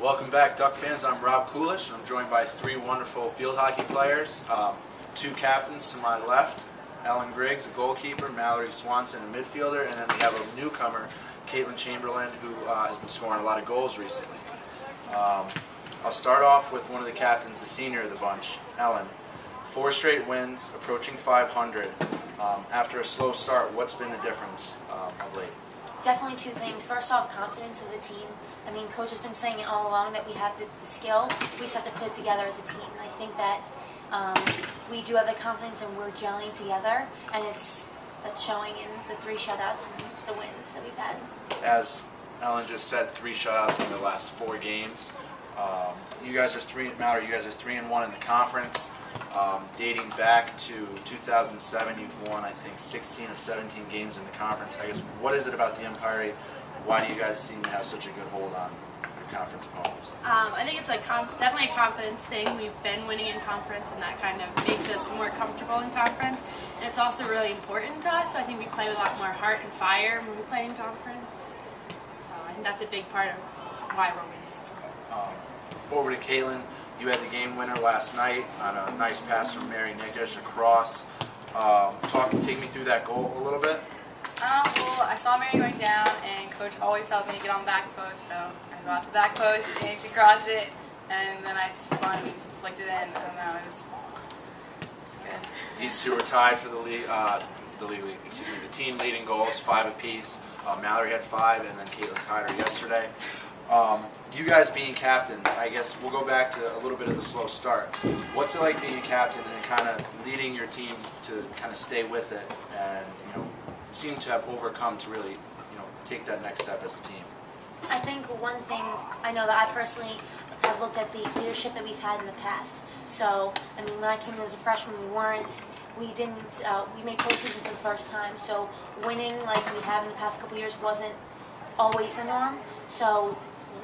Welcome back, Duck fans. I'm Rob Kulish, and I'm joined by three wonderful field hockey players. Two captains to my left, Ellyn Griggs, a goalkeeper, Mallory Swanson, a midfielder, and then we have a newcomer, Caitlin Chamberlain, who has been scoring a lot of goals recently. I'll start off with one of the captains, the senior of the bunch, Ellyn. 4 straight wins, approaching 500. After a slow start, what's been the difference of late? Definitely two things. First off, confidence of the team. I mean, Coach has been saying it all along that we have the skill. We just have to put it together as a team. And I think that we do have the confidence and we're gelling together. And that's showing in the 3 shutouts and the wins that we've had. As Ellyn just said, 3 shutouts in the last 4 games. You guys are Mallory, you guys are 3-1 in the conference. Dating back to 2007, you've won, I think, 16 of 17 games in the conference. I guess, what is it about the Empire? Why do you guys seem to have such a good hold on your conference opponents? I think it's definitely a confidence thing. We've been winning in conference, and that kind of makes us more comfortable in conference. And it's also really important to us, so I think we play with a lot more heart and fire when we play in conference. So I think that's a big part of why we're winning. Over to Caitlin. You had the game winner last night on a nice pass from Mary Nikish across. Take me through that goal a little bit. Well, I saw Mary going down, and Coach always tells me to get on the back post, so I got to the back post, and she crossed it, and then I spun and flicked it in. I don't know, it was good. These two are tied for the team leading goals, 5 apiece. Mallory had 5, and then Caitlin tied her yesterday. You guys being captains, I guess we'll go back to a little bit of the slow start. What's it like being a captain and kind of leading your team to kind of stay with it and, seem to have overcome to really, take that next step as a team? I think one thing, I know that I personally have looked at the leadership that we've had in the past. So, I mean, when I came in as a freshman, we made postseason for the first time. So winning like we have in the past couple years wasn't always the norm. So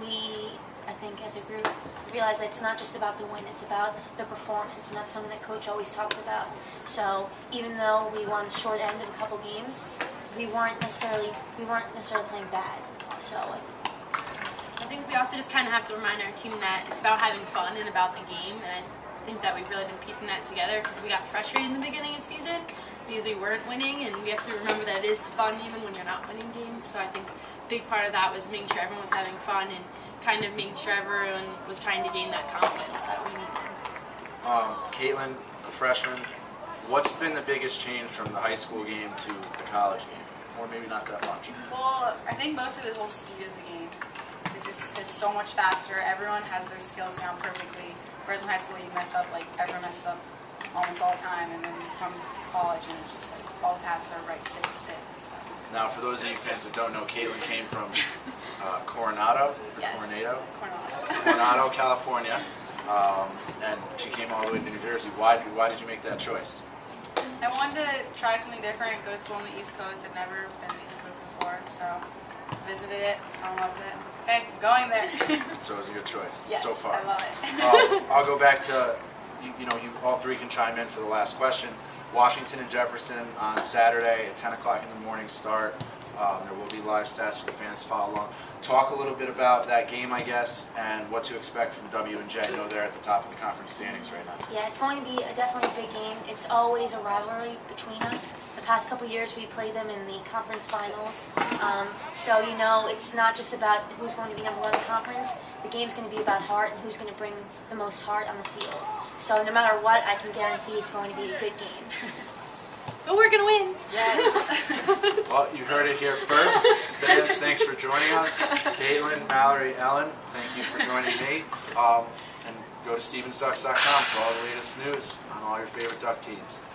I think as a group, realized that it's not just about the win, it's about the performance, and that's something that Coach always talked about. So even though we won the short end of a couple games, we weren't necessarily playing bad. So I think we also just kind of have to remind our team that it's about having fun and about the game, and I think that we've really been piecing that together because we got frustrated in the beginning of the season because we weren't winning, and we have to remember that it is fun even when you're not winning games. So I think a big part of that was making sure everyone was having fun and kind of making sure everyone was trying to gain that confidence that we needed. Caitlin, a freshman, what's been the biggest change from the high school game to the college game? Or maybe not that much? Well, I think mostly the whole speed of the game. It's so much faster. Everyone has their skills down perfectly. Whereas in high school, you mess up, everyone messes up almost all the time, and then you come to college, and it's just all the passes are right stick to stick. So. Now, for those of you fans that don't know, Caitlin came from Coronado, California, and she came all the way to New Jersey. Why did you make that choice? I wanted to try something different, go to school on the East Coast. I'd never been to the East Coast before, so visited it, fell in love with it. I was like, okay, I'm going there. So it was a good choice yes, so far. I love it. I'll go back to, you all three can chime in for the last question. Washington and Jefferson on Saturday at 10 o'clock in the morning start. There will be live stats for the fans to follow along. Talk a little bit about that game, I guess, and what to expect from W&J. I know they're at the top of the conference standings right now. yeah, it's going to be definitely a big game. It's always a rivalry between us. The past couple years, we played them in the conference finals. So, it's not just about who's going to be number 1 in the conference. The game's going to be about heart and who's going to bring the most heart on the field. So no matter what, I can guarantee it's going to be a good game. But we're going to win. Yes. Well, you heard it here first. Fans, thanks for joining us. Caitlin, Mallory, Ellyn, thank you for joining me. And go to StevensDucks.com for all the latest news on all your favorite Duck teams.